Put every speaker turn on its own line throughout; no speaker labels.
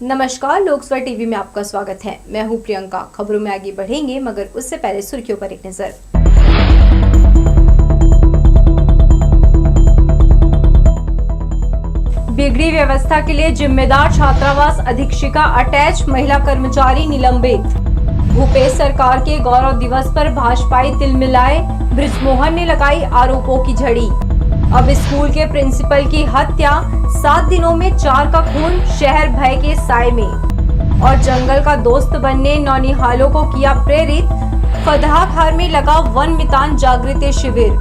नमस्कार, लोकसभा टीवी में आपका स्वागत है। मैं हूं प्रियंका। खबरों में आगे बढ़ेंगे, मगर उससे पहले सुर्खियों पर एक नजर। बिगड़ी व्यवस्था के लिए जिम्मेदार छात्रावास अधीक्षिका अटैच, महिला कर्मचारी निलंबित। भूपेश सरकार के गौरव दिवस पर भाजपाई तिल मिलाए, बृजमोहन ने लगाई आरोपों की झड़ी। अब स्कूल के प्रिंसिपल की हत्या, 7 दिनों में 4 का खून, शहर भय के साए में। और जंगल का दोस्त बनने नौनिहालों को किया प्रेरित, फतहाखार में लगा वन मितान जागृति शिविर।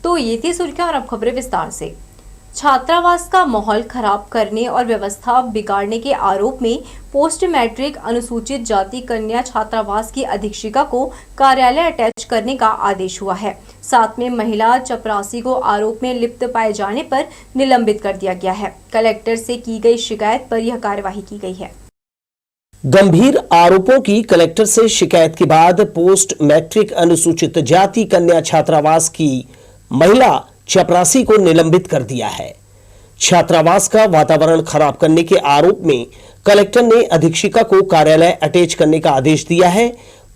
तो ये थी सुर्खियां और अब खबरें विस्तार से। छात्रावास का माहौल खराब करने और व्यवस्था बिगाड़ने के आरोप में पोस्ट मैट्रिक अनुसूचित जाति कन्या छात्रावास की अधीक्षिका को कार्यालय अटैच करने का आदेश हुआ है। साथ में महिला चपरासी को आरोप में लिप्त पाए जाने पर निलंबित कर दिया गया है। कलेक्टर से की गई शिकायत पर यह कार्यवाही की गई है।
गंभीर आरोपों की कलेक्टर से शिकायत के बाद पोस्ट मैट्रिक अनुसूचित जाति कन्या छात्रावास की महिला चपरासी को निलंबित कर दिया है। छात्रावास का वातावरण खराब करने के आरोप में कलेक्टर ने अधीक्षिका को कार्यालय अटैच करने का आदेश दिया है।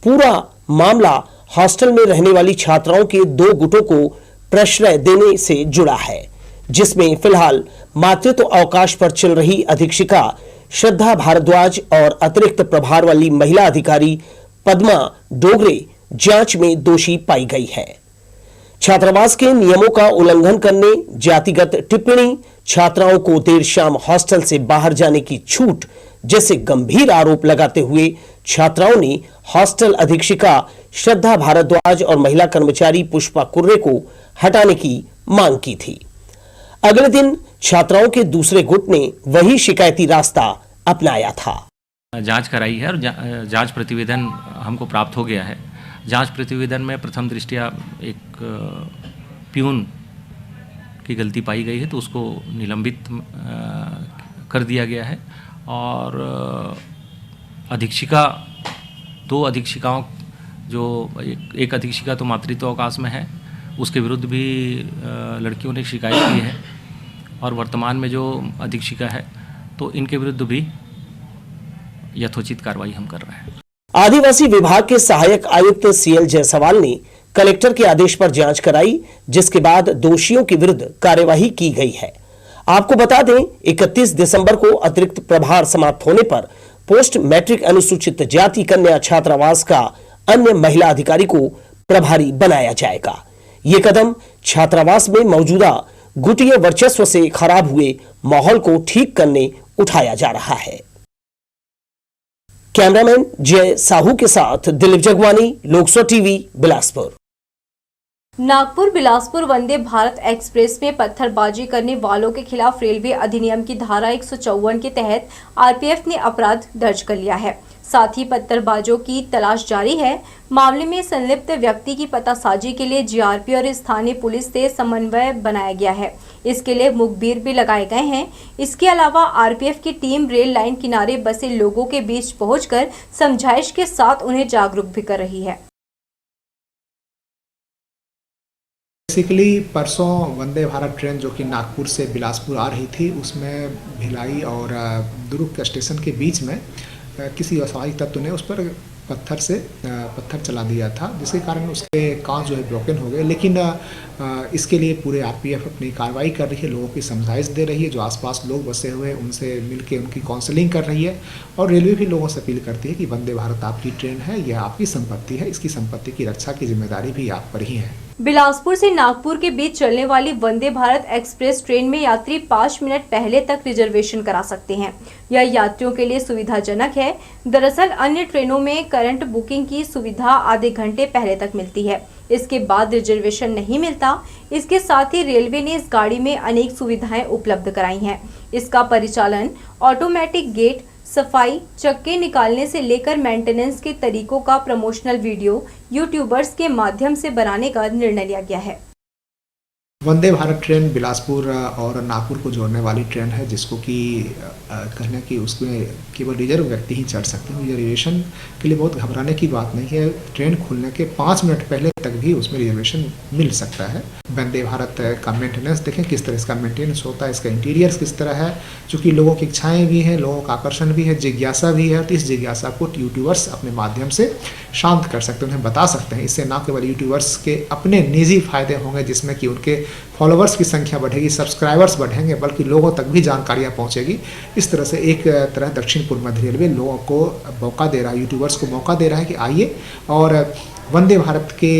पूरा मामला हॉस्टल में रहने वाली छात्राओं के 2 गुटों को प्रश्रय देने से जुड़ा है, जिसमें फिलहाल मातृत्व अवकाश पर चल रही अधीक्षिका श्रद्धा भारद्वाज और अतिरिक्त प्रभार वाली महिला अधिकारी पद्मा डोगरे जांच में दोषी पाई गई है। छात्रावास के नियमों का उल्लंघन करने, जातिगत टिप्पणी, छात्राओं को देर शाम हॉस्टल से बाहर जाने की छूट जैसे गंभीर आरोप लगाते हुए छात्राओं ने हॉस्टल अधीक्षिका श्रद्धा भारद्वाज और महिला कर्मचारी पुष्पा कुर्रे को हटाने की मांग की थी। अगले दिन छात्राओं के दूसरे गुट ने वही शिकायती रास्ता अपनाया था।
जांच कराई है और जांच प्रतिवेदन हमको प्राप्त हो गया है। जांच प्रतिवेदन में प्रथम दृष्टया एक प्यून की गलती पाई गई है, तो उसको निलंबित कर दिया गया है। और अधीक्षिका 2 अधीक्षिकाओं, जो एक अधीक्षिका तो मातृत्व अवकाश में है, उसके विरुद्ध भी लड़कियों ने शिकायत की है। और वर्तमान में जो अधीक्षिका है, तो इनके विरुद्ध भी यथोचित कार्रवाई हम कर रहे हैं।
आदिवासी विभाग के सहायक आयुक्त सीएल जायसवाल ने कलेक्टर के आदेश पर जांच कराई, जिसके बाद दोषियों के विरुद्ध कार्यवाही की गई है। आपको बता दें, 31 दिसंबर को अतिरिक्त प्रभार समाप्त होने पर पोस्ट मैट्रिक अनुसूचित जाति कन्या छात्रावास का अन्य महिला अधिकारी को प्रभारी बनाया जाएगा। ये कदम छात्रावास में मौजूदा गुटीय वर्चस्व से खराब हुए माहौल को ठीक करने उठाया जा रहा है। कैमरामैन जय साहू के साथ दिलीप जगवानी, लोकसभा टीवी, बिलासपुर।
नागपुर बिलासपुर वंदे भारत एक्सप्रेस में पत्थरबाजी करने वालों के खिलाफ रेलवे अधिनियम की धारा 154 के तहत आरपीएफ ने अपराध दर्ज कर लिया है। साथ ही पत्थरबाजों की तलाश जारी है। मामले में संलिप्त व्यक्ति की पतासाजी के लिए जीआरपी और स्थानीय पुलिस से समन्वय बनाया गया है। इसके लिए मुखबिर भी लगाए गए हैं। इसके अलावा आरपीएफ की टीम रेल लाइन किनारे बसे लोगों के बीच पहुंचकर समझाइश के साथ उन्हें जागरूक भी कर रही है।
बेसिकली परसों वंदे भारत ट्रेन जो कि नागपुर से बिलासपुर आ रही थी, उसमें भिलाई और दुर्ग स्टेशन के बीच में किसी असामाजिक तत्व ने उस पर पत्थर चला दिया था, जिसके कारण उसके कांच जो है ब्रोकन हो गए। लेकिन इसके लिए पूरे आरपीएफ अपनी कार्रवाई कर रही है, लोगों की समझाइश दे रही है, जो आसपास लोग बसे हुए हैं उनसे मिलके उनकी काउंसलिंग कर रही है। और रेलवे भी लोगों से अपील करती है कि वंदे भारत आपकी ट्रेन है, यह आपकी संपत्ति है, इसकी संपत्ति की रक्षा की जिम्मेदारी भी आप पर ही है।
बिलासपुर से नागपुर के बीच चलने वाली वंदे भारत एक्सप्रेस ट्रेन में यात्री 5 मिनट पहले तक रिजर्वेशन करा सकते हैं। यह यात्रियों के लिए सुविधाजनक है। दरअसल अन्य ट्रेनों में करंट बुकिंग की सुविधा आधे घंटे पहले तक मिलती है, इसके बाद रिजर्वेशन नहीं मिलता। इसके साथ ही रेलवे ने इस गाड़ी में अनेक सुविधाएं उपलब्ध कराई हैं। इसका परिचालन ऑटोमेटिक गेट, सफाई, चक्के निकालने से लेकर मेंटेनेंस के तरीकों का प्रमोशनल वीडियो यूट्यूबर्स के माध्यम से बनाने का निर्णय लिया गया है।
वंदे भारत ट्रेन बिलासपुर और नागपुर को जोड़ने वाली ट्रेन है, जिसको कि कहना कि उसमें केवल रिजर्व व्यक्ति ही चढ़ सकते हैं। रिजर्वेशन के लिए बहुत घबराने की बात नहीं है। ट्रेन खुलने के 5 मिनट पहले तक भी उसमें रिजर्वेशन मिल सकता है। वंदे भारत का मेंटेनेंस देखें किस तरह इसका मेंटेनेंस होता है, इसका इंटीरियर्स किस तरह है, चूँकि लोगों की इच्छाएँ भी हैं, लोगों का आकर्षण भी है, जिज्ञासा भी है, तो इस जिज्ञासा को यूट्यूबर्स अपने माध्यम से शांत कर सकते हैं, उन्हें बता सकते हैं। इससे न केवल यूट्यूबर्स के अपने निजी फायदे होंगे जिसमें कि उनके फॉलोअर्स की संख्या बढ़ेगी, सब्सक्राइबर्स बढ़ेंगे, बल्कि लोगों तक भी जानकारियाँ पहुँचेगी। इस तरह से एक तरह दक्षिण पूर्व मध्य रेलवे लोगों को मौका दे रहा है, यूट्यूबर्स को मौका दे रहा है कि आइए और वंदे भारत के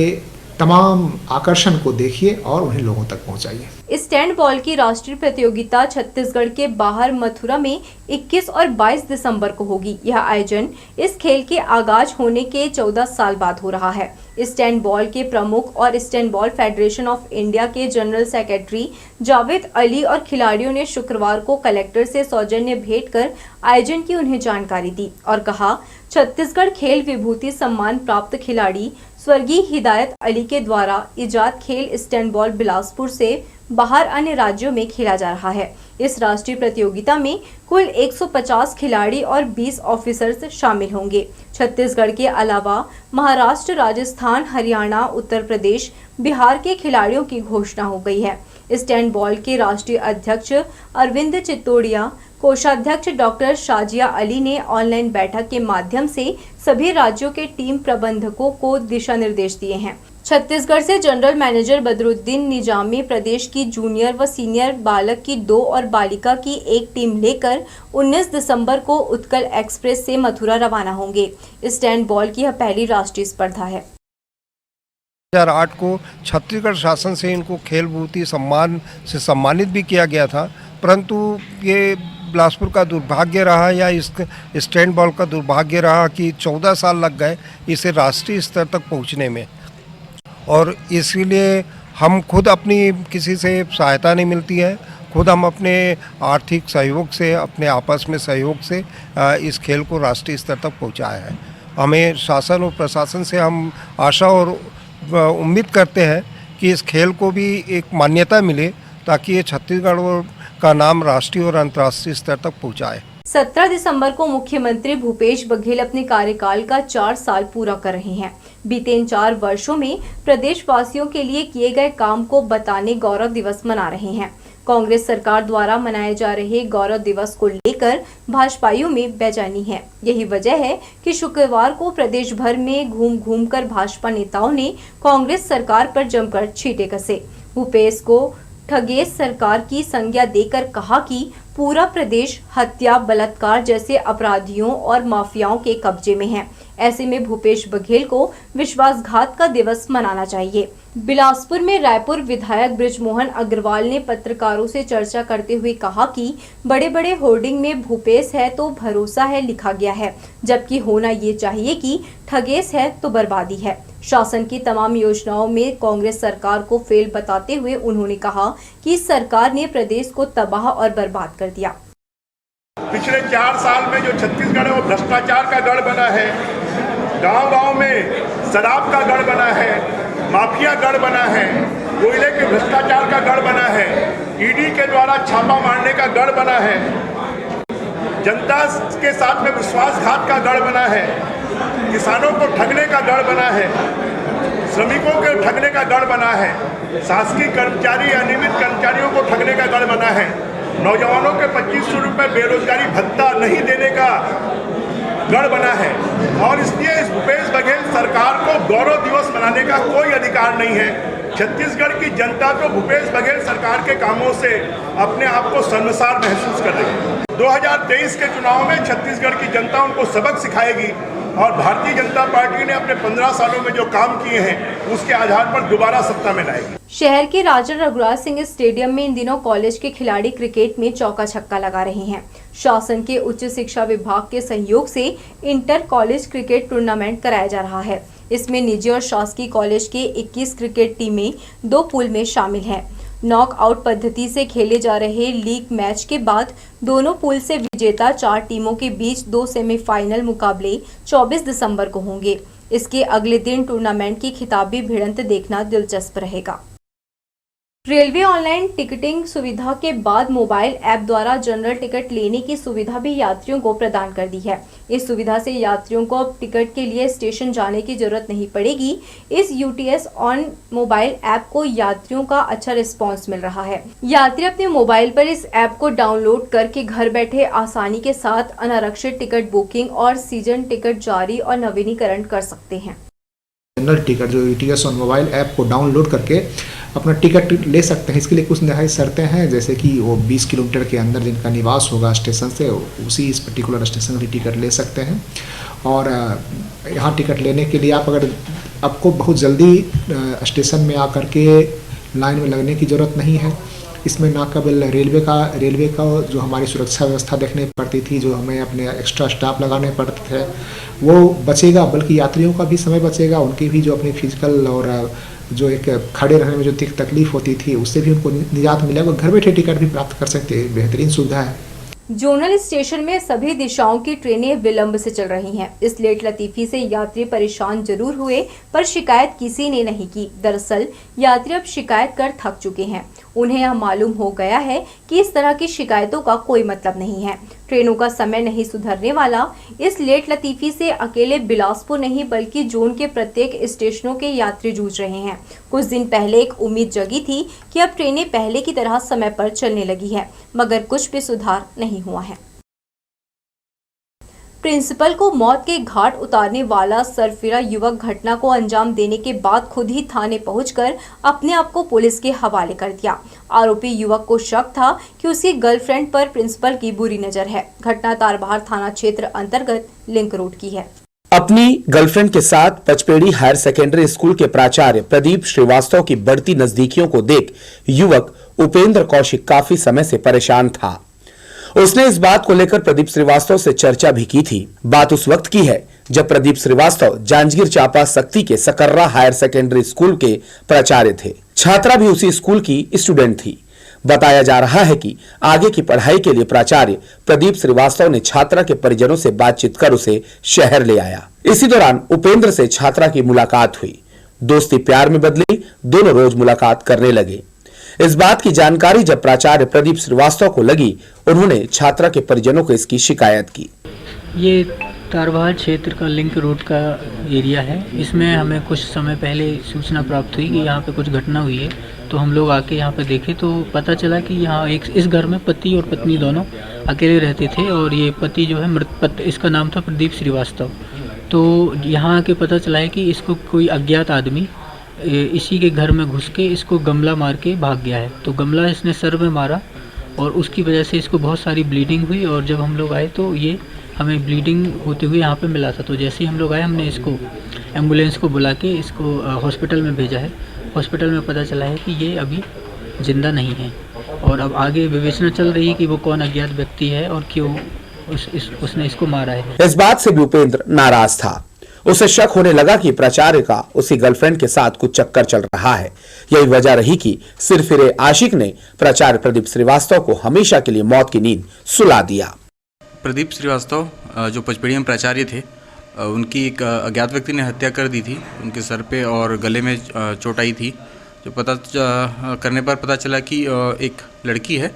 तमाम आकर्षण को देखिए और उन्हें लोगों तक पहुंचाइए।
इस स्टैंड बॉल की राष्ट्रीय प्रतियोगिता छत्तीसगढ़ के बाहर मथुरा में 21 और 22 दिसंबर को होगी। यह आयोजन इस खेल के आगाज होने के 14 साल बाद हो रहा है। स्टैंड बॉल के प्रमुख और stand ball federation of India के जनरल सेक्रेटरी जावेद अली और खिलाड़ियों ने शुक्रवार को कलेक्टर से सौजन्य भेंट कर आयोजन की उन्हें जानकारी दी और कहा, छत्तीसगढ़ खेल विभूति सम्मान प्राप्त खिलाड़ी स्वर्गीय हिदायत अली के द्वारा इजाद खेल स्टैंड बॉल बिलासपुर से बाहर अन्य राज्यों में खेला जा रहा है। इस राष्ट्रीय प्रतियोगिता में कुल 150 खिलाड़ी और 20 ऑफिसर्स शामिल होंगे। छत्तीसगढ़ के अलावा महाराष्ट्र, राजस्थान, हरियाणा, उत्तर प्रदेश, बिहार के खिलाड़ियों की घोषणा हो गई है। स्टैंड बॉल के राष्ट्रीय अध्यक्ष अरविंद चित्तोड़िया, कोषाध्यक्ष डॉक्टर शाजिया अली ने ऑनलाइन बैठक के माध्यम से सभी राज्यों के टीम प्रबंधकों को दिशा निर्देश दिए हैं। छत्तीसगढ़ से जनरल मैनेजर बदरुद्दीन निजामी प्रदेश की जूनियर व सीनियर बालक की 2 और बालिका की 1 टीम लेकर 19 दिसंबर को उत्कल एक्सप्रेस से मथुरा रवाना होंगे। स्टैंड बॉल की यह पहली राष्ट्रीय स्पर्धा है।
2008 को छत्तीसगढ़ शासन से इनको खेल विभूति सम्मान से सम्मानित भी किया गया था, परंतु ये बिलासपुर का दुर्भाग्य रहा या इस स्टैंड बॉल का दुर्भाग्य रहा कि 14 साल लग गए इसे राष्ट्रीय स्तर तक पहुंचने में, और इसीलिए हम खुद अपनी किसी से सहायता नहीं मिलती है, खुद हम अपने आर्थिक सहयोग से, अपने आपस में सहयोग से इस खेल को राष्ट्रीय स्तर तक पहुंचाया है। हमें शासन और प्रशासन से हम आशा और उम्मीद करते हैं कि इस खेल को भी एक मान्यता मिले ताकि ये छत्तीसगढ़ का नाम राष्ट्रीय और अंतर्राष्ट्रीय स्तर तक पहुंचाए।
17 दिसंबर को मुख्यमंत्री भूपेश बघेल अपने कार्यकाल का 4 साल पूरा कर रहे हैं। बीते इन 4 वर्षों में प्रदेशवासियों के लिए किए गए काम को बताने गौरव दिवस मना रहे हैं। कांग्रेस सरकार द्वारा मनाए जा रहे गौरव दिवस को लेकर भाजपाइयों में बेचैनी है। यही वजह है कि शुक्रवार को प्रदेश भर में घूम कर भाजपा नेताओं ने कांग्रेस सरकार पर जमकर छींटे कसे। भूपेश को ठगेस सरकार की संज्ञा देकर कहा कि पूरा प्रदेश हत्या, बलात्कार जैसे अपराधियों और माफियाओं के कब्जे में है। ऐसे में भूपेश बघेल को विश्वासघात का दिवस मनाना चाहिए। बिलासपुर में रायपुर विधायक बृजमोहन अग्रवाल ने पत्रकारों से चर्चा करते हुए कहा कि बड़े बड़े होर्डिंग में भूपेश है तो भरोसा है लिखा गया है, जबकि होना ये चाहिए कि ठगेस है तो बर्बादी है। शासन की तमाम योजनाओं में कांग्रेस सरकार को फेल बताते हुए उन्होंने कहा कि सरकार ने प्रदेश को तबाह और बर्बाद कर दिया।
पिछले 4 साल में जो छत्तीसगढ़ है वो भ्रष्टाचार का गढ़ बना है, गांव-गांव में शराब का गढ़ बना है, माफिया गढ़ बना है, कोयले के भ्रष्टाचार का गढ़ बना है, ईडी के द्वारा छापा मारने का गढ़ बना है, जनता के साथ में विश्वासघात का गढ़ बना है, किसानों को ठगने का गढ़ बना है, श्रमिकों के ठगने का गढ़ बना है, शासकीय कर्मचारी या नियमित कर्मचारियों को ठगने का गढ़ बना है, नौजवानों के 2500 रुपये बेरोजगारी भत्ता नहीं देने का गढ़ बना है। और इसलिए इस भूपेश बघेल सरकार को गौरव दिवस मनाने का कोई अधिकार नहीं है। छत्तीसगढ़ की जनता तो भूपेश बघेल सरकार के कामों से अपने आप को शर्मसार महसूस कर रही है। 2023 के चुनाव में छत्तीसगढ़ की जनता उनको सबक सिखाएगी और भारतीय जनता पार्टी ने अपने 15 सालों में जो काम किए हैं उसके आधार पर दोबारा सत्ता में लाएगी।
शहर के राजा रघुराज सिंह स्टेडियम में इन दिनों कॉलेज के खिलाड़ी क्रिकेट में चौका छक्का लगा रहे हैं। शासन के उच्च शिक्षा विभाग के सहयोग से इंटर कॉलेज क्रिकेट टूर्नामेंट कराया जा रहा है। इसमें निजी और शासकीय कॉलेज के 21 क्रिकेट टीमें 2 पूल में शामिल हैं। नॉकआउट पद्धति से खेले जा रहे लीग मैच के बाद दोनों पूल से विजेता 4 टीमों के बीच 2 सेमीफाइनल मुकाबले 24 दिसंबर को होंगे। इसके अगले दिन टूर्नामेंट की खिताबी भिड़ंत देखना दिलचस्प रहेगा। रेलवे ऑनलाइन टिकटिंग सुविधा के बाद मोबाइल ऐप द्वारा जनरल टिकट लेने की सुविधा भी यात्रियों को प्रदान कर दी है। इस सुविधा से यात्रियों को अब टिकट के लिए स्टेशन जाने की जरूरत नहीं पड़ेगी। इस यूटीएस ऑन मोबाइल ऐप को यात्रियों का अच्छा रिस्पांस मिल रहा है। यात्री अपने मोबाइल पर इस ऐप को डाउनलोड करके घर बैठे आसानी के साथ अनारक्षित टिकट बुकिंग और सीजन टिकट जारी और नवीनीकरण कर सकते हैं।
जनरल टिकट जो यूटीएस ऑन मोबाइल ऐप को डाउनलोड करके अपना टिकट ले सकते हैं। इसके लिए कुछ निर्धारित शर्तें हैं, जैसे कि वो 20 किलोमीटर के अंदर जिनका निवास होगा स्टेशन से, उसी इस पर्टिकुलर स्टेशन की टिकट ले सकते हैं। और यहाँ टिकट लेने के लिए आपको बहुत जल्दी स्टेशन में आकर के लाइन में लगने की ज़रूरत नहीं है। इसमें ना केवल रेलवे का जो हमारी सुरक्षा व्यवस्था देखनी पड़ती थी, जो हमें अपने एक्स्ट्रा स्टाफ लगाने पड़ते थे, वो बचेगा, बल्कि यात्रियों का भी समय बचेगा। उनकी भी जो अपनी फिजिकल और जो एक खड़े रहने में जो तकलीफ होती थी, उससे भी उनको निजात मिलेगा। घर बैठे टिकट भी प्राप्त कर सकते हैं। बेहतरीन सुविधा है।
जोनल स्टेशन में सभी दिशाओं की ट्रेनें विलंब से चल रही हैं। इस लेट लतीफी से यात्री परेशान जरूर हुए, पर शिकायत किसी ने नहीं की। दरअसल यात्री अब शिकायत कर थक चुके हैं। उन्हें यह मालूम हो गया है कि इस तरह की शिकायतों का कोई मतलब नहीं है। ट्रेनों का समय नहीं सुधरने वाला। इस लेट लतीफी से अकेले बिलासपुर नहीं, बल्कि जोन के प्रत्येक स्टेशनों के यात्री जूझ रहे हैं। कुछ दिन पहले एक उम्मीद जगी थी कि अब ट्रेनें पहले की तरह समय पर चलने लगी है, मगर कुछ भी सुधार नहीं हुआ है। प्रिंसिपल को मौत के घाट उतारने वाला सरफिरा युवक घटना को अंजाम देने के बाद खुद ही थाने पहुंचकर अपने आप को पुलिस के हवाले कर दिया। आरोपी युवक को शक था कि उसकी गर्लफ्रेंड पर प्रिंसिपल की बुरी नजर है। घटना तारबहार थाना क्षेत्र अंतर्गत लिंक रोड की है।
अपनी गर्लफ्रेंड के साथ पचपेड़ी हायर सेकेंडरी स्कूल के प्राचार्य प्रदीप श्रीवास्तव की बढ़ती नजदीकियों को देख युवक उपेंद्र कौशिक काफी समय से परेशान था। उसने इस बात को लेकर प्रदीप श्रीवास्तव से चर्चा भी की थी। बात उस वक्त की है जब प्रदीप श्रीवास्तव जांजगीर चांपा सक्ती के सकर्रा हायर सेकेंडरी स्कूल के प्राचार्य थे। छात्रा भी उसी स्कूल की स्टूडेंट थी। बताया जा रहा है कि आगे की पढ़ाई के लिए प्राचार्य प्रदीप श्रीवास्तव ने छात्रा के परिजनों से बातचीत कर उसे शहर ले आया। इसी दौरान उपेंद्र से छात्रा की मुलाकात हुई। दोस्ती प्यार में बदली। दोनों रोज मुलाकात करने लगे। इस बात की जानकारी जब प्राचार्य प्रदीप श्रीवास्तव को लगी, उन्होंने छात्रा के परिजनों को इसकी शिकायत की।
ये तारबहार क्षेत्र का लिंक रोड का एरिया है। इसमें हमें कुछ समय पहले सूचना प्राप्त हुई कि यहाँ पे कुछ घटना हुई है, तो हम लोग आके यहाँ पे देखे तो पता चला कि यहाँ इस घर में पति और पत्नी दोनों अकेले रहते थे और ये पति जो है मृत इसका नाम था प्रदीप श्रीवास्तव। तो यहाँ आके पता चला है कि इसको कोई अज्ञात आदमी इसी के घर में घुस के इसको गमला मार के भाग गया है। तो गमला इसने सर में मारा और उसकी वजह से इसको बहुत सारी ब्लीडिंग हुई और जब हम लोग आए तो ये हमें ब्लीडिंग होते हुए यहाँ पे मिला था। तो जैसे ही हम लोग आए हमने इसको एम्बुलेंस को बुला के इसको हॉस्पिटल में भेजा है। हॉस्पिटल में पता चला है कि ये अभी जिंदा नहीं है और अब आगे विवेचना चल रही है कि वो कौन अज्ञात व्यक्ति है और क्यों उसने इसको मारा है।
इस बात से भी उपेंद्र नाराज था। उसे शक होने लगा कि प्राचार्य का उसी गर्लफ्रेंड के साथ कुछ चक्कर चल रहा है। यही वजह रही कि सिरफिरे आशिक ने प्राचार्य प्रदीप श्रीवास्तव को हमेशा के लिए मौत की नींद सुला दिया।
प्रदीप श्रीवास्तव जो पचपेड़ी में प्राचार्य थे, उनकी एक अज्ञात व्यक्ति ने हत्या कर दी थी। उनके सर पे और गले में चोट आई थी। जो पता करने पर पता चला कि एक लड़की है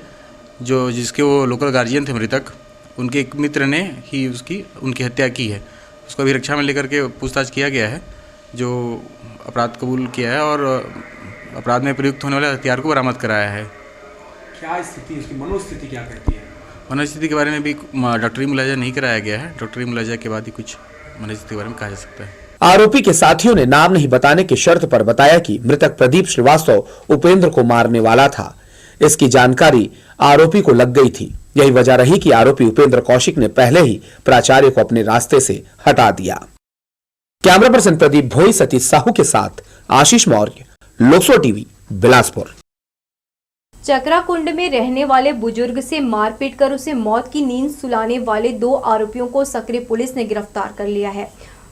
जिसके वो लोकल गार्जियन थे मृतक, उनके एक मित्र ने ही उनकी हत्या की है। उसको अभी रक्षा में लेकर के पूछताछ किया गया है, जो अपराध कबूल किया है और अपराध में प्रयुक्त होने वाले हथियार को बरामद कराया है।
क्या स्थिति, उसकी मनोस्थिति क्या कहती है?
मनोस्थिति के बारे में भी डॉक्टरी मुलाजा नहीं कराया गया है। डॉक्टरी मुलाजा के बाद ही कुछ मनोस्थिति के बारे में कहा जा सकता है।
आरोपी के साथियों ने नाम नहीं बताने की शर्त पर बताया कि मृतक प्रदीप श्रीवास्तव उपेंद्र को मारने वाला था। इसकी जानकारी आरोपी को लग गई थी। यही वजह रही कि आरोपी उपेंद्र कौशिक ने पहले ही प्राचार्य को अपने रास्ते से हटा दिया। कैमरा पर्सन प्रदीप भोई सतीश साहू के साथ आशीष मौर्य, लोकसो टीवी, बिलासपुर।
चक्राकुंड में रहने वाले बुजुर्ग से मारपीट कर उसे मौत की नींद सुलाने वाले 2 आरोपियों को सकरी पुलिस ने गिरफ्तार कर लिया है।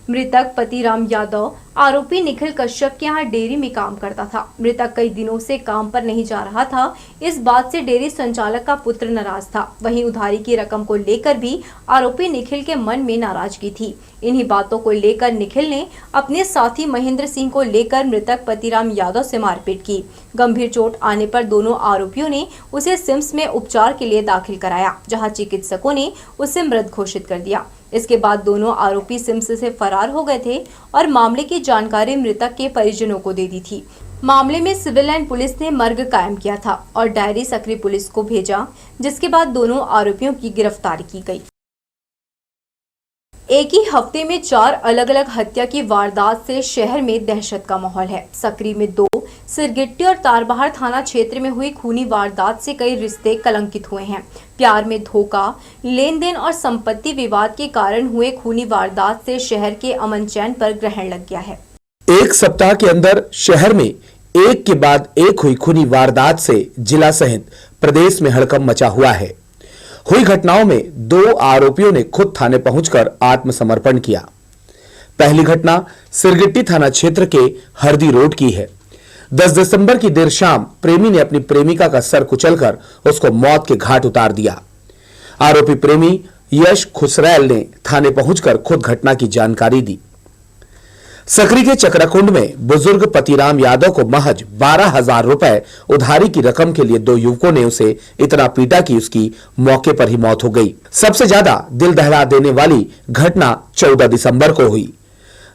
मृतक पतिराम यादव आरोपी निखिल कश्यप के यहाँ डेयरी में काम करता था। मृतक कई दिनों से काम पर नहीं जा रहा था। इस बात से डेयरी संचालक का पुत्र नाराज था। वहीं उधारी की रकम को लेकर भी आरोपी निखिल के मन में नाराजगी थी। इन्हीं बातों को लेकर निखिल ने अपने साथी महेंद्र सिंह को लेकर मृतक पतिराम यादव से मारपीट की। गंभीर चोट आने पर दोनों आरोपियों ने उसे सिम्स में उपचार के लिए दाखिल कराया, जहां चिकित्सकों ने उसे मृत घोषित कर दिया। इसके बाद दोनों आरोपी सिम्स से फरार हो गए थे और मामले की जानकारी मृतक के परिजनों को दे दी थी। मामले में सिविल लाइन पुलिस ने मर्ग कायम किया था और डायरी सक्री पुलिस को भेजा, जिसके बाद दोनों आरोपियों की गिरफ्तारी की गई। एक ही हफ्ते में 4 अलग अलग हत्या की वारदात से शहर में दहशत का माहौल है। सकरी में 2, सिरगिट्टी और तारबहार थाना क्षेत्र में हुई खूनी वारदात से कई रिश्ते कलंकित हुए हैं। प्यार में धोखा, लेन देन और संपत्ति विवाद के कारण हुए खूनी वारदात से शहर के अमन चैन पर ग्रहण लग गया है।
एक सप्ताह के अंदर शहर में एक के बाद एक हुई खूनी वारदात से जिला सहित प्रदेश में हड़कंप मचा हुआ है। हुई घटनाओं में 2 आरोपियों ने खुद थाने पहुंचकर आत्मसमर्पण किया। पहली घटना सिरगिट्टी थाना क्षेत्र के हरदी रोड की है। 10 दिसंबर की देर शाम प्रेमी ने अपनी प्रेमिका का सर कुचलकर उसको मौत के घाट उतार दिया। आरोपी प्रेमी यश खुसरैल ने थाने पहुंचकर खुद घटना की जानकारी दी। सकरी के चक्राकुंड में बुजुर्ग पतिराम यादव को महज 12,000 रुपए उधारी की रकम के लिए 2 युवकों ने उसे इतना पीटा कि उसकी मौके पर ही मौत हो गई। सबसे ज्यादा दिल दहला देने वाली घटना 14 दिसंबर को हुई,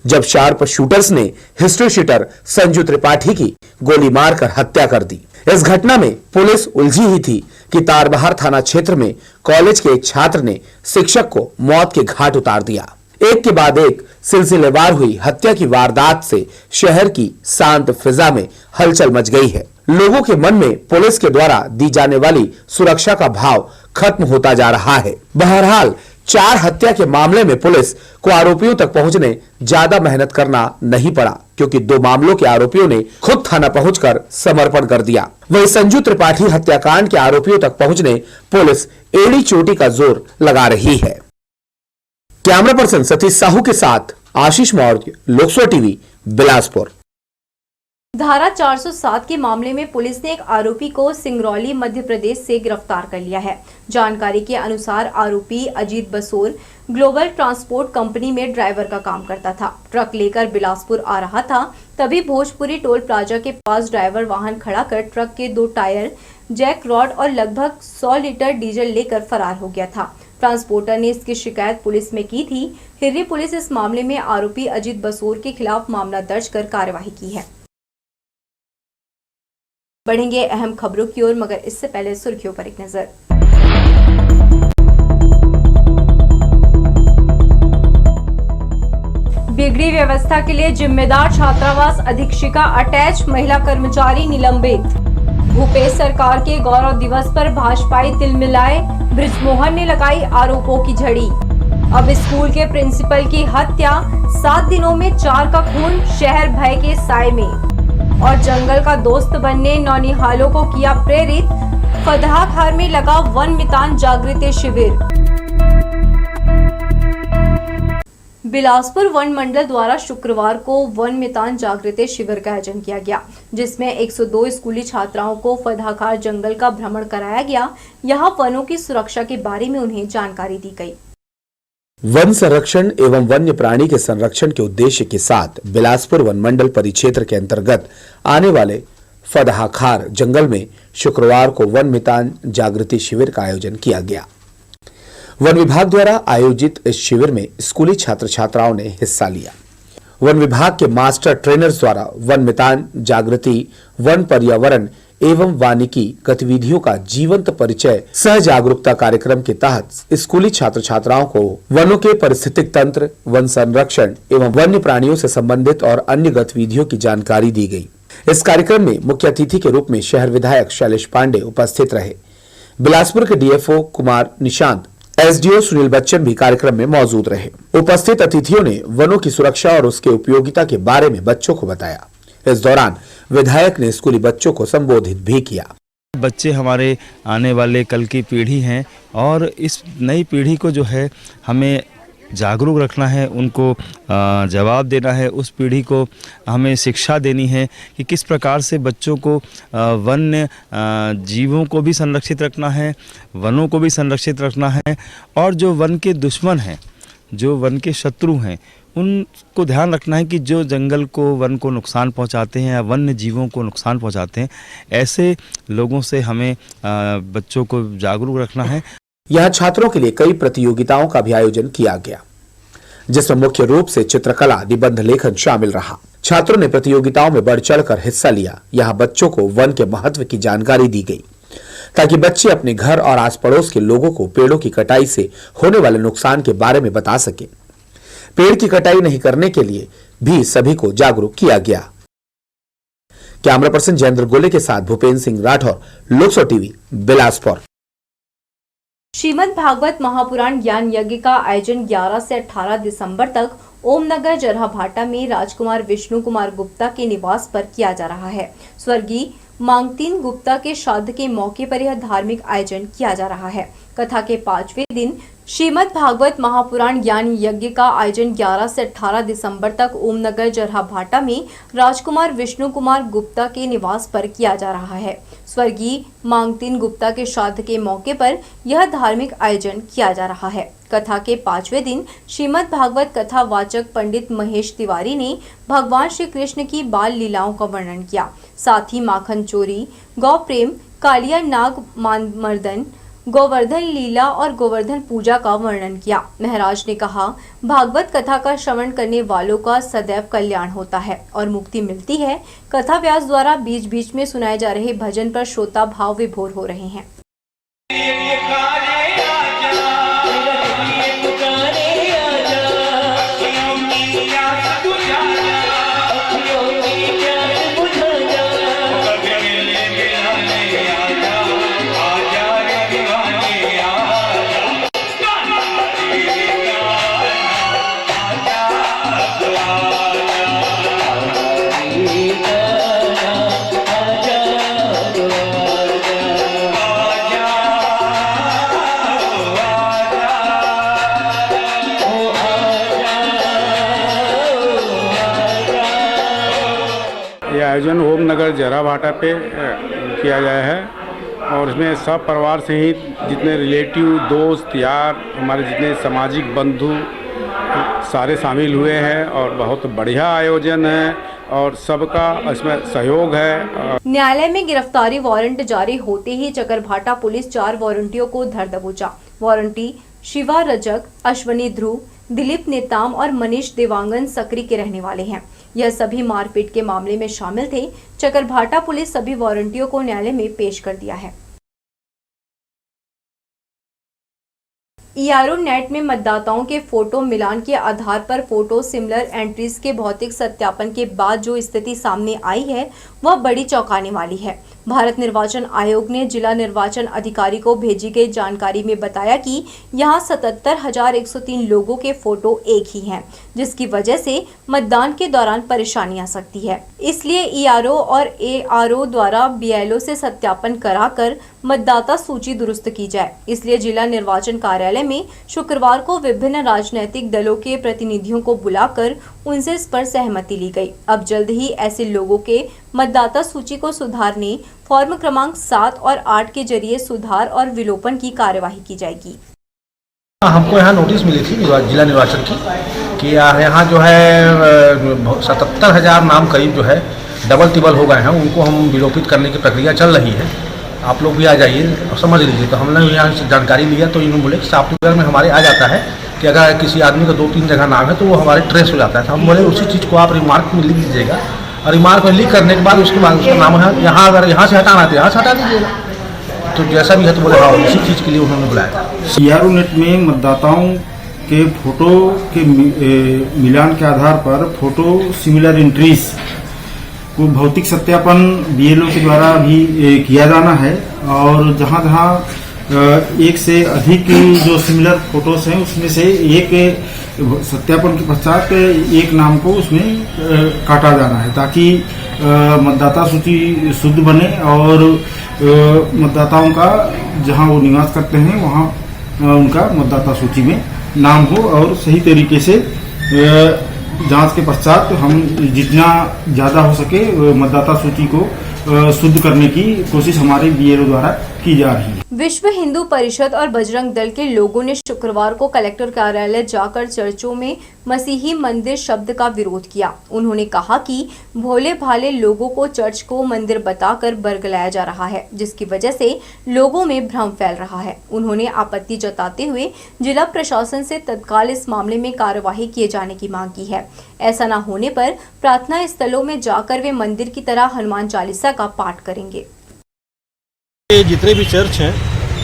जब शार्प शूटर्स ने हिस्ट्री शीटर संजू त्रिपाठी की गोली मारकर हत्या कर दी। इस घटना में पुलिस उलझी ही थी कि तारबहार थाना क्षेत्र में कॉलेज के एक छात्र ने शिक्षक को मौत के घाट उतार दिया। एक के बाद एक सिलसिलेवार हुई हत्या की वारदात से शहर की शांत फिजा में हलचल मच गई है। लोगों के मन में पुलिस के द्वारा दी जाने वाली सुरक्षा का भाव खत्म होता जा रहा है। बहरहाल 4 हत्या के मामले में पुलिस को आरोपियों तक पहुंचने ज्यादा मेहनत करना नहीं पड़ा, क्योंकि 2 मामलों के आरोपियों ने खुद थाना पहुंचकर समर्पण कर दिया। वहीं संजू त्रिपाठी हत्याकांड के आरोपियों तक पहुंचने पुलिस एड़ी चोटी का जोर लगा रही है। कैमरा पर्सन सतीश साहू के साथ आशीष मौर्य, लोकसभा टीवी, बिलासपुर।
धारा 407 के मामले में पुलिस ने एक आरोपी को सिंगरौली मध्य प्रदेश से गिरफ्तार कर लिया है। जानकारी के अनुसार आरोपी Ajit Basor global transport company में ड्राइवर का काम करता था। ट्रक लेकर बिलासपुर आ रहा था, तभी भोजपुरी टोल प्लाजा के पास ड्राइवर वाहन खड़ा कर ट्रक के 2 टायर, जैक रॉड और लगभग 100 लीटर डीजल लेकर फरार हो गया था। ट्रांसपोर्टर ने इसकी शिकायत पुलिस में की थी। हिर्री पुलिस इस मामले में आरोपी अजीत बसोर के खिलाफ मामला दर्ज कर कार्यवाही की है। बढ़ेंगे अहम खबरों की ओर, मगर इससे पहले सुर्खियों पर एक नजर। बिगड़ी व्यवस्था के लिए जिम्मेदार छात्रावास अधीक्षिका अटैच, महिला कर्मचारी निलंबित। भूपेश सरकार के गौरव दिवस पर भाजपाई तिलमिलाए, बृजमोहन ने लगाई आरोपों की झड़ी। अब स्कूल के प्रिंसिपल की हत्या, 7 दिनों में 4 का खून, शहर भय के साए में। और जंगल का दोस्त बनने नौनिहालों को किया प्रेरित, फतहाखार में लगा वन मितान जागृति शिविर। बिलासपुर वन मंडल द्वारा शुक्रवार को वन मितान जागृति शिविर का आयोजन किया गया, जिसमें 102 स्कूली छात्राओं को फतहाखार जंगल का भ्रमण कराया गया। यहां वनों की सुरक्षा के बारे में उन्हें जानकारी दी गई।
वन संरक्षण एवं वन्य प्राणी के संरक्षण के उद्देश्य के साथ बिलासपुर वन मंडल परिक्षेत्र के अंतर्गत आने वाले फतहाखार जंगल में शुक्रवार को वन मितान जागृति शिविर का आयोजन किया गया। वन विभाग द्वारा आयोजित इस शिविर में स्कूली छात्र छात्राओं ने हिस्सा लिया। वन विभाग के मास्टर ट्रेनर्स द्वारा वन मितान जागृति, वन पर्यावरण एवं वानिकी गतिविधियों का जीवंत परिचय सह जागरूकता कार्यक्रम के तहत स्कूली छात्र छात्राओं को वनों के पारिस्थितिक तंत्र, वन संरक्षण एवं वन्य प्राणियों से संबंधित और अन्य गतिविधियों की जानकारी दी गई। इस कार्यक्रम में मुख्य अतिथि के रूप में शहर विधायक शैलेश पांडे उपस्थित रहे। बिलासपुर के डीएफओ कुमार निशांत, एसडीओ सुनील बच्चन भी कार्यक्रम में मौजूद रहे। उपस्थित अतिथियों ने वनों की सुरक्षा और उसके उपयोगिता के बारे में बच्चों को बताया। इस दौरान विधायक ने स्कूली बच्चों को संबोधित भी किया।
बच्चे हमारे आने वाले कल की पीढ़ी हैं और इस नई पीढ़ी को जो है हमें जागरूक रखना है, उनको जवाब देना है, उस पीढ़ी को हमें शिक्षा देनी है कि किस प्रकार से बच्चों को वन्य जीवों को भी संरक्षित रखना है, वनों को भी संरक्षित रखना है, और जो वन के दुश्मन हैं, जो वन के शत्रु हैं, उनको ध्यान रखना है कि जो जंगल को, वन को नुकसान पहुंचाते हैं या वन्य जीवों को नुकसान पहुंचाते हैं, ऐसे लोगों से हमें बच्चों को जागरूक रखना है।
यहाँ छात्रों के लिए कई प्रतियोगिताओं का भी आयोजन किया गया, जिसमें मुख्य रूप से चित्रकला, निबंध लेखन शामिल रहा। छात्रों ने प्रतियोगिताओं में बढ़ चढ़कर हिस्सा लिया। यहाँ बच्चों को वन के महत्व की जानकारी दी गई ताकि बच्चे अपने घर और आस पड़ोस के लोगों को पेड़ों की कटाई से होने वाले नुकसान के बारे में बता सके। पेड़ की कटाई नहीं करने के लिए भी सभी को जागरूक किया गया। कैमरा पर्सन जयेंद्र गोले के साथ भूपेंद्र सिंह राठौर, लोकसभा टीवी, बिलासपुर।
श्रीमद् भागवत महापुराण ज्ञान यज्ञ का आयोजन 11 से 18 दिसंबर तक ओमनगर जरहाभाटा में राजकुमार विष्णु कुमार गुप्ता के निवास पर किया जा रहा है। स्वर्गीय मांगतीन गुप्ता के श्राद्ध के मौके पर यह धार्मिक आयोजन किया जा रहा है। कथा के 5वें दिन श्रीमद् भागवत महापुराण ज्ञान यज्ञ का आयोजन 11 से 18 दिसंबर तक ओमनगर जरहाभाटा में राजकुमार विष्णु कुमार गुप्ता के निवास पर किया जा रहा है। स्वर्गीय मांगतीन गुप्ता के श्राद्ध के मौके पर यह धार्मिक आयोजन किया जा रहा है। कथा के 5वें दिन श्रीमद् भागवत कथा वाचक पंडित महेश तिवारी ने भगवान श्री कृष्ण की बाल लीलाओं का वर्णन किया। साथ ही माखन चोरी, गौ प्रेम, कालिया नाग मर्दन, गोवर्धन लीला और गोवर्धन पूजा का वर्णन किया। महाराज ने कहा, भागवत कथा का श्रवण करने वालों का सदैव कल्याण होता है और मुक्ति मिलती है। कथा व्यास द्वारा बीच बीच में सुनाए जा रहे भजन पर श्रोता भाव विभोर हो रहे हैं।
ये आयोजन ओमनगर जरहाभाटा पे किया गया है और इसमें सब परिवार से ही जितने रिलेटिव, दोस्त, यार, हमारे जितने सामाजिक बंधु सारे शामिल हुए हैं और बहुत बढ़िया आयोजन है और सबका इसमें सहयोग है।
न्यायालय में गिरफ्तारी वारंट जारी होते ही चकरभाटा पुलिस 4 वारंटियों को धर दबोचा। वारंटी शिवा रजक, अश्वनी ध्रुव, दिलीप नेताम और मनीष देवांगन सकरी के रहने वाले हैं। यह सभी मारपीट के मामले में शामिल थे। चकरभाटा पुलिस सभी वारंटियों को न्यायालय में पेश कर दिया है। ईआरओ नेट में मतदाताओं के फोटो मिलान के आधार पर फोटो सिमिलर एंट्रीज के भौतिक सत्यापन के बाद जो स्थिति सामने आई है वह बड़ी चौंकाने वाली है। भारत निर्वाचन आयोग ने जिला निर्वाचन अधिकारी को भेजी गई जानकारी में बताया कि यहां 77,103 लोगों के फोटो एक ही हैं, जिसकी वजह से मतदान के दौरान परेशानी आ सकती है। इसलिए ईआरओ और एआरओ द्वारा बीएलओ से सत्यापन कराकर मतदाता सूची दुरुस्त की जाए। इसलिए जिला निर्वाचन कार्यालय में शुक्रवार को विभिन्न राजनीतिक दलों के प्रतिनिधियों को बुलाकर उनसे इस पर सहमति ली गई। अब जल्द ही ऐसे लोगों के मतदाता सूची को सुधारने फॉर्म क्रमांक 7 और 8 के जरिए सुधार और विलोपन की कार्यवाही की जाएगी।
हमको यहाँ नोटिस मिली थी जिला निर्वाचन की कि यहाँ जो है 77,000 नाम करीब जो है डबल टिबल हो गए हैं, उनको हम विलोपित करने की प्रक्रिया चल रही है। आप लोग भी आ जाइए और समझ लीजिए। तो हमने यहाँ से जानकारी लिया तो इन्होंने बोले सॉफ्टवेयर में हमारे आ जाता है कि अगर किसी आदमी का 2-3 जगह नाम है तो वो हमारे ट्रेस हो जाता है। तो हम बोले उसी चीज़ को आप रिमार्क में लिख दीजिएगा और रिमार्क में लिख करने के बाद उसके बाद उसका नाम है यहाँ, अगर यहाँ से हटाना तो यहाँ से हटा दीजिएगा। तो जैसा भी है तो बोले हाँ, उसी चीज़ के लिए उन्होंने बुलाया था।
ईआरओ नेट में मतदाताओं के फोटो के मिलान के आधार पर फोटो सिमिलर एंट्रीज को भौतिक सत्यापन बीएलओ के द्वारा भी किया जाना है और जहाँ जहाँ एक से अधिक जो सिमिलर फोटोज हैं उसमें से एक सत्यापन के पश्चात एक नाम को उसमें काटा जाना है ताकि मतदाता सूची शुद्ध बने और मतदाताओं का जहां वो निवास करते हैं वहां उनका मतदाता सूची में नाम हो और सही तरीके से जांच के पश्चात हम जितना ज़्यादा हो सके मतदाता सूची को शुद्ध करने की कोशिश हमारे बीएलओ द्वारा की जा रही है।
विश्व हिंदू परिषद और बजरंग दल के लोगों ने शुक्रवार को कलेक्टर कार्यालय जाकर चर्चों में मसीही मंदिर शब्द का विरोध किया। उन्होंने कहा कि भोले भाले लोगों को चर्च को मंदिर बताकर बरगलाया जा रहा है, जिसकी वजह से लोगों में भ्रम फैल रहा है। उन्होंने आपत्ति जताते हुए जिला प्रशासन से तत्काल इस मामले में कार्यवाही किए जाने की मांग की है। ऐसा न होने पर प्रार्थना स्थलों में जाकर वे मंदिर की तरह हनुमान चालीसा का पाठ करेंगे।
जितने भी चर्च हैं,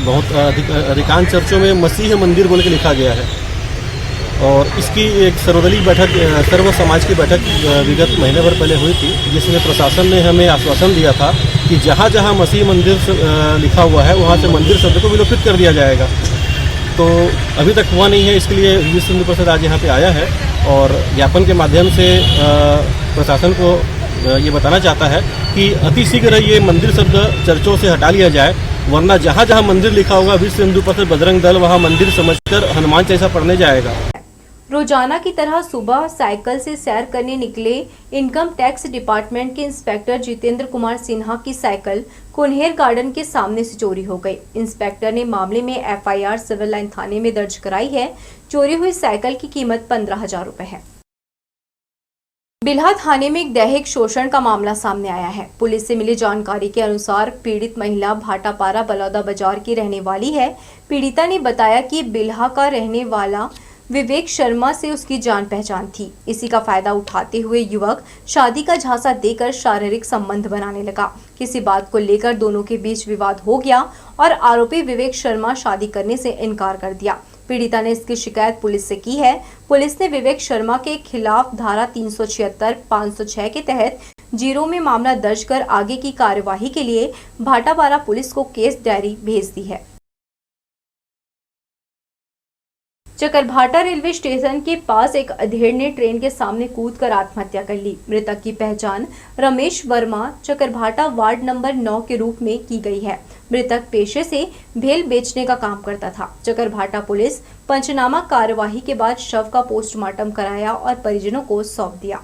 बहुत अधिकांश चर्चों में मसीह मंदिर बोल के लिखा गया है और इसकी एक सर्वदलीय बैठक, सर्व समाज की बैठक विगत महीने भर पहले हुई थी, जिसमें प्रशासन ने हमें आश्वासन दिया था कि जहाँ जहाँ मसीह मंदिर लिखा हुआ है वहाँ से मंदिर शब्द को विलोपित कर दिया जाएगा। तो अभी तक हुआ नहीं है, इसके लिए विश्व हिंदू परिषद आज यहाँ पे आया है और ज्ञापन के माध्यम से प्रशासन को ये बताना चाहता है कि अतिशीघ्र ये मंदिर शब्द चर्चों से हटा लिया जाए, वरना जहाँ जहाँ मंदिर लिखा होगा विश्व हिंदू परिषद बजरंग दल वहाँ मंदिर समझकर हनुमान चालीसा पढ़ने जाएगा।
रोजाना की तरह सुबह साइकिल से सैर करने निकले इनकम टैक्स डिपार्टमेंट के इंस्पेक्टर जितेंद्र कुमार सिन्हा की साइकिल कुन्हेर गार्डन के सामने से चोरी हो गई। इंस्पेक्टर ने मामले में एफआईआर सिविल लाइन थाने में दर्ज कराई है। चोरी हुई साइकिल की कीमत 15,000 रुपए है। बिल्हा थाने में एक दैहिक शोषण का मामला सामने आया है। पुलिस से मिली जानकारी के अनुसार पीड़ित महिला भाटापारा बलौदा बाजार की रहने वाली है। पीड़िता ने बताया कि बिल्हा का रहने वाला विवेक शर्मा से उसकी जान पहचान थी। इसी का फायदा उठाते हुए युवक शादी का झांसा देकर शारीरिक संबंध बनाने लगा। किसी बात को लेकर दोनों के बीच विवाद हो गया और आरोपी विवेक शर्मा शादी करने से इनकार कर दिया। पीड़िता ने इसकी शिकायत पुलिस से की है। पुलिस ने विवेक शर्मा के खिलाफ धारा 376, 506 के तहत जीरो में मामला दर्ज कर आगे की कार्यवाही के लिए भाटापारा पुलिस को केस डायरी भेज दी है। चकरभाटा रेलवे स्टेशन के पास एक अधेड़ ने ट्रेन के सामने कूदकर आत्महत्या कर ली। मृतक की पहचान रमेश वर्मा चकरभाटा वार्ड नंबर 9 के रूप में की गई है। मृतक पेशे से भेल बेचने का काम करता था। चकरभाटा पुलिस पंचनामा कार्यवाही के बाद शव का पोस्टमार्टम कराया और परिजनों को सौंप दिया।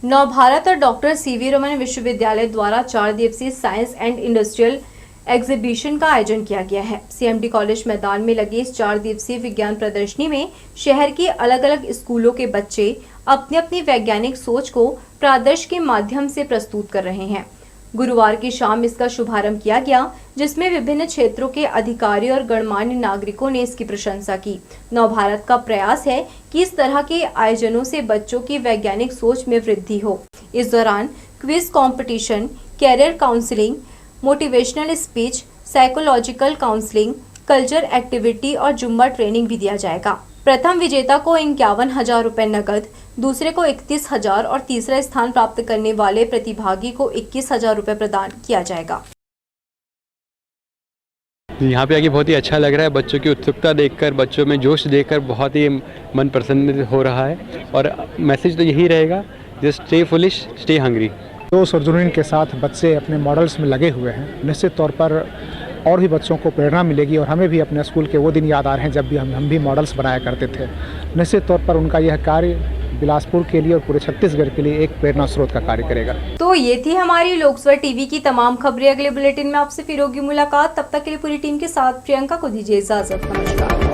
नवभारत और डॉक्टर सीवी रमन विश्वविद्यालय द्वारा 4 दिवसीय साइंस एंड इंडस्ट्रियल एग्जीबिशन का आयोजन किया गया है। सीएमडी कॉलेज मैदान में लगी इस 4 दिवसीय विज्ञान प्रदर्शनी में शहर के अलग अलग स्कूलों के बच्चे अपनी अपनी वैज्ञानिक सोच को प्रदर्शन के माध्यम से प्रस्तुत कर रहे हैं। गुरुवार की शाम इसका शुभारंभ किया गया, जिसमें विभिन्न क्षेत्रों के अधिकारी और गणमान्य नागरिकों ने इसकी प्रशंसा की। नवभारत का प्रयास है कि इस तरह के आयोजनों से बच्चों की वैज्ञानिक सोच में वृद्धि हो। इस दौरान quiz competition, career counselling, motivational speech, psychological counselling, culture activity और जुम्बा ट्रेनिंग भी दिया जाएगा। प्रथम विजेता को 51,000 रुपए नकद, दूसरे को 31,000 और तीसरा स्थान प्राप्त करने वाले प्रतिभागी को 21,000 रुपए प्रदान किया जाएगा।
यहाँ पे आके बहुत ही अच्छा लग रहा है। बच्चों की उत्सुकता देखकर, बच्चों में जोश देखकर बहुत ही मन प्रसन्न हो रहा है और मैसेज तो यही रहेगा, just stay foolish, stay hungry.
जोश और जुनून के साथ बच्चे अपने मॉडल्स में लगे हुए हैं। निश्चित तौर पर और भी बच्चों को प्रेरणा मिलेगी और हमें भी अपने स्कूल के वो दिन याद आ रहे हैं जब भी हम भी मॉडल्स बनाया करते थे। निश्चित तौर पर उनका यह कार्य बिलासपुर के लिए और पूरे छत्तीसगढ़ के लिए एक प्रेरणा स्रोत का कार्य करेगा।
तो ये थी हमारी लोकसभा टीवी की तमाम खबरें। अगले बुलेटिन में आपसे फिर होगी मुलाकात। तब तक के लिए पूरी टीम के साथ प्रियंका को दीजिए इजाजत। नमस्कार।